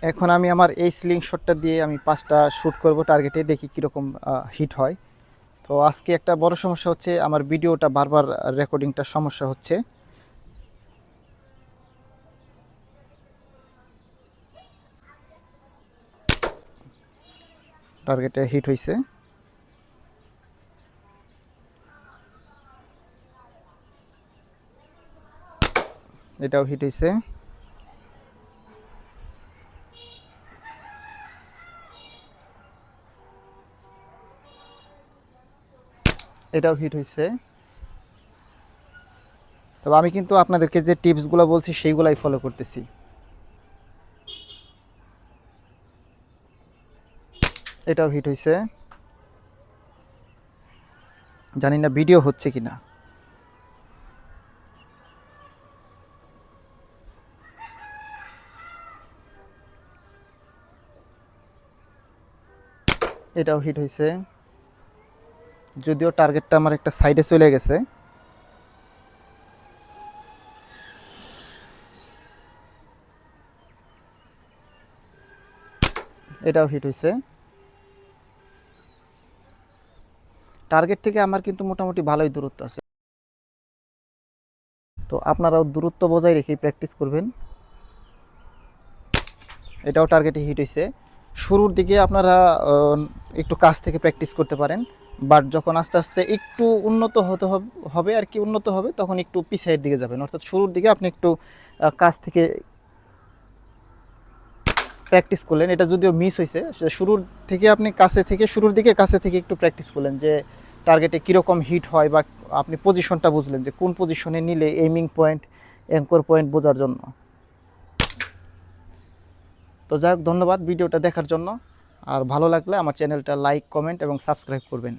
এখন আমি আমার এই স্লিং শটটা দিয়ে আমি 5টা শ্যুট করব টার্গেটে, দেখি কীরকম হিট হয়। তো আজকে একটা বড় সমস্যা হচ্ছে, আমার ভিডিওটা বারবার রেকর্ডিংটার সমস্যা হচ্ছে। টার্গেটে হিট হয়েছে, এটাও হিট হয়েছে, এটাও হিট হয়েছে। তবে আমি কিন্তু আপনাদেরকে যে টিপসগুলো বলছি সেইগুলাই ফলো করতেছি। এটাও হিট হয়েছে, জানি না ভিডিও হচ্ছে কিনা। এটাও হিট হয়েছে, যদিও টার্গেটটা আমার একটা সাইডে চলে গেছে। এটাও হিট হয়েছে। টার্গেট থেকে আমার কিন্তু মোটামুটি ভালোই দূরত্ব আছে, তো আপনারাও দূরত্ব বজায় রেখেই প্র্যাকটিস করবেন। এটাও টার্গেটে হিট হয়েছে। শুরুর দিকে আপনারা একটু কাছ থেকে প্র্যাকটিস করতে পারেন, বাট যখন আস্তে আস্তে একটু উন্নত হতে হবে আর কি, উন্নত হবে তখন একটু পিছায়ের দিকে যাবেন। অর্থাৎ শুরুর দিকে আপনি একটু কাছ থেকে প্র্যাকটিস করলেন, এটা যদিও মিস হয়েছে, শুরুর থেকে আপনি কাছে থেকে শুরুর দিকে কাছে থেকে একটু প্র্যাকটিস করলেন যে টার্গেটে কীরকম হিট হয়, বা আপনি পজিশনটা বুঝলেন যে কোন পজিশনে নিলে এইমিং পয়েন্ট, অ্যাঙ্কর পয়েন্ট বোঝার জন্য। তো যাই হোক, ধন্যবাদ ভিডিওটা দেখার জন্য। আর ভালো লাগলে আমার চ্যানেলটা লাইক, কমেন্ট এবং সাবস্ক্রাইব করবেন।